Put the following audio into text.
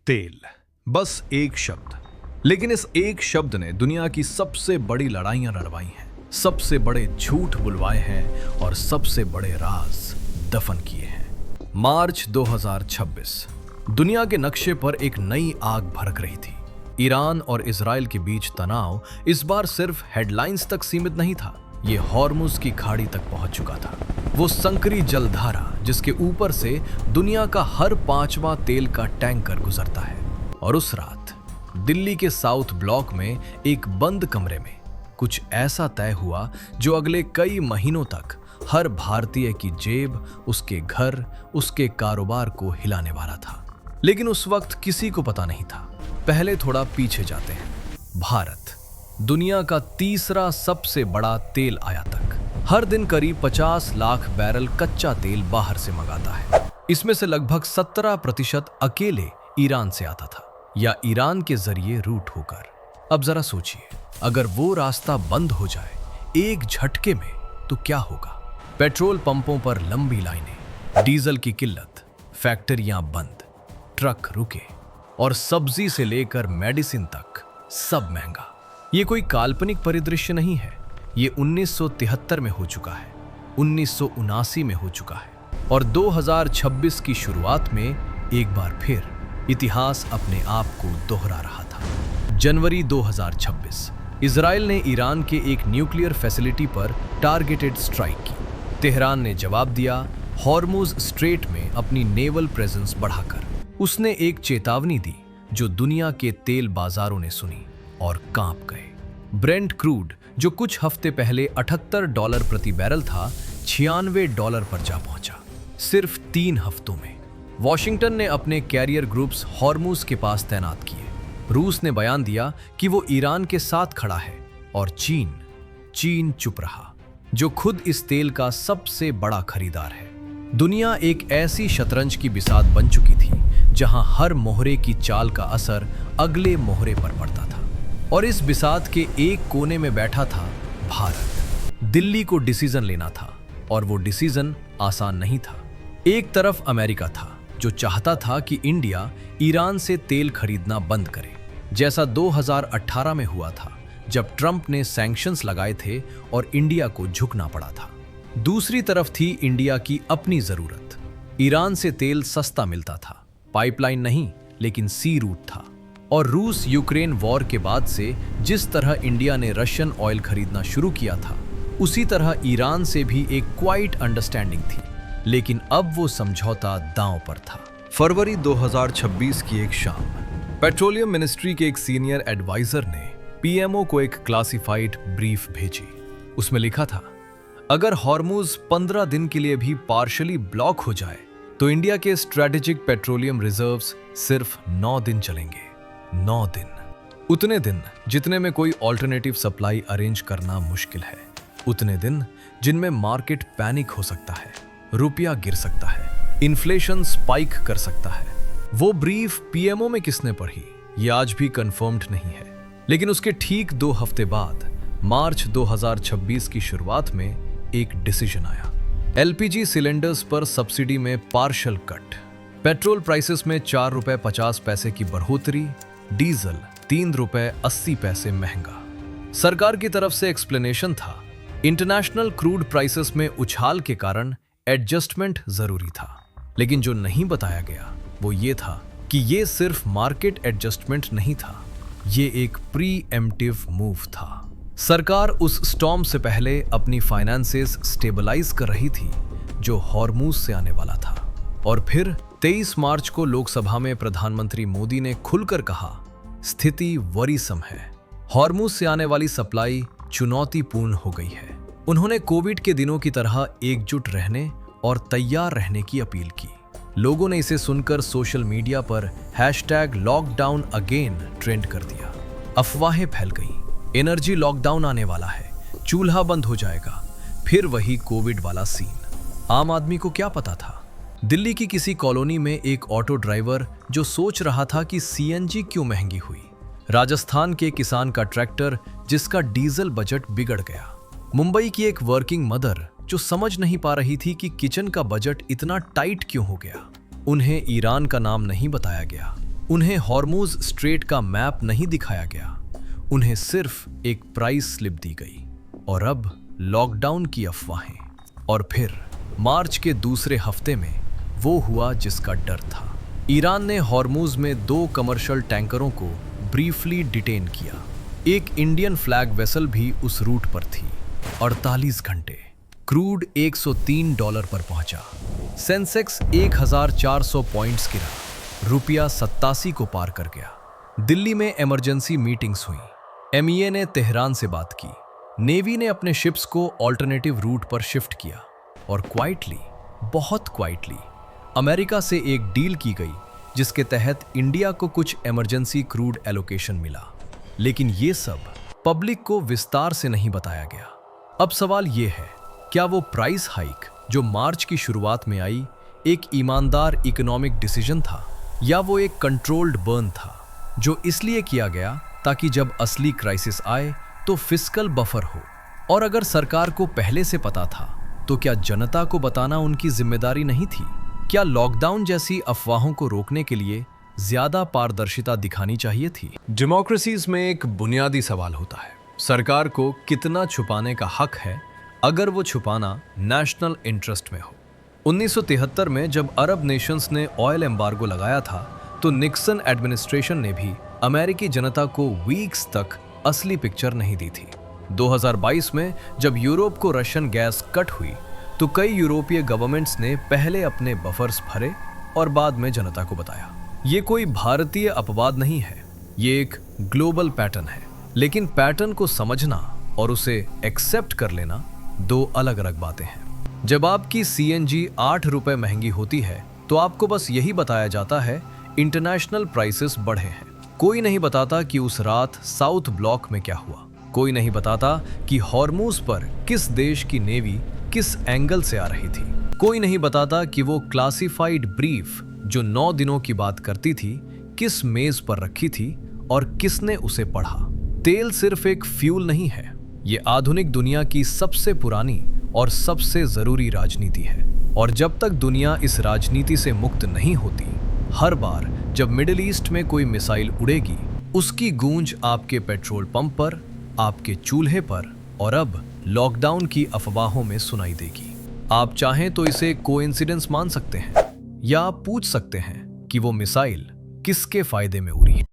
तेल, बस एक शब्द, लेकिन इस एक शब्द ने दुनिया की सबसे बड़ी लड़ाइयां लड़वाई हैं, सबसे बड़े झूठ बुलवाए हैं और सबसे बड़े राज दफन किए हैं। मार्च 2026 दुनिया के नक्शे पर एक नई आग भड़क रही थी। ईरान और इजराइल के बीच तनाव इस बार सिर्फ हेडलाइंस तक सीमित नहीं था, ये हॉर्मुज की खाड़ी तक पहुंच चुका था। वो संकरी जलधारा जिसके ऊपर से दुनिया का हर 5वां तेल का टैंकर गुजरता है। और उस रात दिल्ली के साउथ ब्लॉक में एक बंद कमरे में कुछ ऐसा तय हुआ जो अगले कई महीनों तक हर भारतीय की जेब, उसके घर, उसके कारोबार को हिलाने वाला था। लेकिन उस वक्त किसी को पता नहीं था। पहले थोड़ा पीछे जाते हैं। भारत, दुनिया का तीसरा सबसे बड़ा तेल आयातक, हर दिन करीब 50 लाख बैरल कच्चा तेल बाहर से मंगाता है। इसमें से लगभग 17% अकेले ईरान से आता था या ईरान के जरिए रूट होकर। अब जरा सोचिए, अगर वो रास्ता बंद हो जाए एक झटके में तो क्या होगा? पेट्रोल पंपों पर लंबी लाइनें, डीजल की किल्लत, फैक्ट्रियां बंद, ट्रक रुके और सब्जी से लेकर मेडिसिन तक सब महंगा। ये कोई काल्पनिक परिदृश्य नहीं है, ये 1973 में हो चुका है, 1979 में हो चुका है और 2026 की शुरुआत में एक बार फिर इतिहास अपने आप को दोहरा रहा था। जनवरी 2026 इजराइल ने ईरान के एक न्यूक्लियर फैसिलिटी पर टारगेटेड स्ट्राइक की। तेहरान ने जवाब दिया, हॉर्मुज स्ट्रेट में अपनी नेवल प्रेजेंस बढ़ाकर। उसने एक चेतावनी दी जो दुनिया के तेल बाजारों ने सुनी और कांप गए। ब्रेंट क्रूड जो कुछ हफ्ते पहले $78 प्रति बैरल था, $96 पर जा पहुंचा सिर्फ 3 हफ्तों में। वॉशिंगटन ने अपने कैरियर ग्रुप्स हॉर्मुज के पास तैनात किए। रूस ने बयान दिया कि वो ईरान के साथ खड़ा है और चीन चुप रहा, जो खुद इस तेल का सबसे बड़ा खरीदार है। दुनिया एक ऐसी शतरंज की बिसात बन चुकी थी जहां हर मोहरे की चाल का असर अगले मोहरे पर पड़ता था। और इस बिसात के एक कोने में बैठा था भारत। दिल्ली को डिसीजन लेना था और वो डिसीजन आसान नहीं था। एक तरफ अमेरिका था जो चाहता था कि इंडिया ईरान से तेल खरीदना बंद करे, जैसा 2018 में हुआ था जब ट्रंप ने सैंक्शंस लगाए थे और इंडिया को झुकना पड़ा था। दूसरी तरफ थी इंडिया की अपनी जरूरत। ईरान से तेल सस्ता मिलता था, पाइपलाइन नहीं लेकिन सी रूट था। और रूस यूक्रेन वॉर के बाद से जिस तरह इंडिया ने रशियन ऑयल खरीदना शुरू किया था, उसी तरह ईरान से भी एक क्वाइट अंडरस्टैंडिंग थी। लेकिन अब वो समझौता दांव पर था। फरवरी 2026 की एक शाम पेट्रोलियम मिनिस्ट्री के एक सीनियर एडवाइजर ने पीएमओ को एक क्लासिफाइड ब्रीफ भेजी। उसमें लिखा था, अगर हॉर्मुज 15 दिन के लिए भी पार्शली ब्लॉक हो जाए तो इंडिया के स्ट्रेटेजिक पेट्रोलियम रिजर्व्स सिर्फ 9 दिन चलेंगे। 9 दिन, उतने दिन जितने में कोई ऑल्टरनेटिव सप्लाई अरेंज करना मुश्किल है, उतने दिन जिनमें मार्केट पैनिक हो सकता है, रुपया गिर सकता है, इन्फ्लेशन स्पाइक कर सकता है। वो ब्रीफ पीएमओ में किसने पढ़ी ये आज भी कंफर्म्ड नहीं है। लेकिन उसके ठीक 2 हफ्ते बाद मार्च 2026 की शुरुआत में एक डिसीजन आया। एलपीजी सिलेंडर्स पर सब्सिडी में पार्शल कट, पेट्रोल प्राइसेस में ₹4.50 की बढ़ोतरी, डीजल ₹3.80 महंगा। सरकार की तरफ से एक्सप्लेनेशन था, इंटरनेशनल क्रूड प्राइसेस में उछाल के कारण एडजस्टमेंट जरूरी था। लेकिन जो नहीं बताया गया वो ये था कि ये सिर्फ मार्केट एडजस्टमेंट नहीं था, ये एक प्री एम्प्टिव मूव था। सरकार उस स्टॉर्म से पहले अपनी फाइनेंसेस स्टेबलाइज कर रही थी जो हॉर्मुज से आने वाला था। और फिर 23 मार्च को लोकसभा में प्रधानमंत्री मोदी ने खुलकर कहा, स्थिति वरीसम है, हॉर्मुज से आने वाली सप्लाई चुनौतीपूर्ण हो गई है। उन्होंने कोविड के दिनों की तरह एकजुट रहने और तैयार रहने की अपील की। लोगों ने इसे सुनकर सोशल मीडिया पर #लॉकडाउन अगेन ट्रेंड कर दिया। अफवाहें फैल गईं, एनर्जी लॉकडाउन आने वाला है, चूल्हा बंद हो जाएगा, फिर वही कोविड वाला सीन। आम आदमी को क्या पता था? दिल्ली की किसी कॉलोनी में एक ऑटो ड्राइवर जो सोच रहा था कि सीएनजी क्यों महंगी हुई, राजस्थान के किसान का ट्रैक्टर जिसका डीजल बजट बिगड़ गया, मुंबई की एक वर्किंग मदर जो समझ नहीं पा रही थी कि किचन का बजट इतना टाइट क्यों हो गया। उन्हें ईरान का नाम नहीं बताया गया, उन्हें हॉर्मूज स्ट्रेट का मैप नहीं दिखाया गया, उन्हें सिर्फ एक प्राइस स्लिप दी गई। और अब लॉकडाउन की अफवाहें। और फिर मार्च के दूसरे हफ्ते में वो हुआ जिसका डर था। ईरान ने हॉर्मूज में 2 कमर्शियल टैंकरों को ब्रीफली डिटेन किया। एक इंडियन फ्लैग वेसल भी उस रूट पर थी। 48 घंटे, क्रूड $103 पर पहुंचा। सेंसेक्स 1400 पॉइंट्स गिरा, रुपया 87 को पार कर गया। दिल्ली में इमरजेंसी मीटिंग्स हुई। एमईए ने तेहरान से बात की। नेवी ने अपने शिप्स को ऑल्टरनेटिव रूट पर शिफ्ट किया। और क्वाइटली, बहुत क्वाइटली, अमेरिका से एक डील की गई जिसके तहत इंडिया को कुछ इमरजेंसी क्रूड एलोकेशन मिला। लेकिन ये सब पब्लिक को विस्तार से नहीं बताया गया। अब सवाल ये है, क्या वो प्राइस हाइक जो मार्च की शुरुआत में आई एक ईमानदार इकोनॉमिक डिसीजन था, या वो एक कंट्रोल्ड बर्न था जो इसलिए किया गया ताकि जब असली क्राइसिस आए तो फिस्कल बफर हो? और अगर सरकार को पहले से पता था तो क्या जनता को बताना उनकी जिम्मेदारी नहीं थी? क्या लॉकडाउन जैसी अफवाहों को रोकने के लिए ज्यादा पारदर्शिता दिखानी चाहिए थी? डेमोक्रेसीज में एक बुनियादी सवाल होता है, सरकार को कितना छुपाने का हक है अगर वो छुपाना नेशनल इंटरेस्ट में हो। 1973 में जब अरब नेशंस ने ऑयल एम्बार्गो लगाया था तो निक्सन एडमिनिस्ट्रेशन ने भी अमेरिकी जनता को वीक्स तक असली पिक्चर नहीं दी थी। 2022 में जब यूरोप को रशियन गैस कट हुई तो कई यूरोपीय गवर्नमेंट्स ने पहले अपने बफर्स भरे और बाद में जनता को बताया। ये कोई भारतीय अपवाद नहीं है, ये एक ग्लोबल पैटर्न है। लेकिन पैटर्न को समझना और उसे एक्सेप्ट कर लेना 2 अलग अलग बातें हैं। जब आपकी सीएनजी 8 रुपए महंगी होती है तो आपको बस यही बताया जाता है इंटरनेशनल प्राइसेस बढ़े हैं। कोई नहीं बताता कि उस रात साउथ ब्लॉक में क्या हुआ। कोई नहीं बताता कि हॉर्मूज पर किस देश की नेवी किस एंगल से आ रही थी। कोई नहीं बताता कि वो क्लासिफाइड ब्रीफ जो 9 दिनों की बात करती थी किस मेज पर रखी थी और किसने उसे पढ़ा। तेल सिर्फ एक फ्यूल नहीं है, ये आधुनिक दुनिया की सबसे पुरानी और सबसे जरूरी राजनीति है। और जब तक दुनिया इस राजनीति से मुक्त नहीं होती, हर बार जब मिडिल ईस्ट में कोई मिसाइल उड़ेगी उसकी गूंज आपके पेट्रोल पंप पर, आपके चूल्हे पर और अब लॉकडाउन की अफवाहों में सुनाई देगी। आप चाहें तो इसे कोइंसिडेंस मान सकते हैं या पूछ सकते हैं कि वो मिसाइल किसके फायदे में उड़ी है।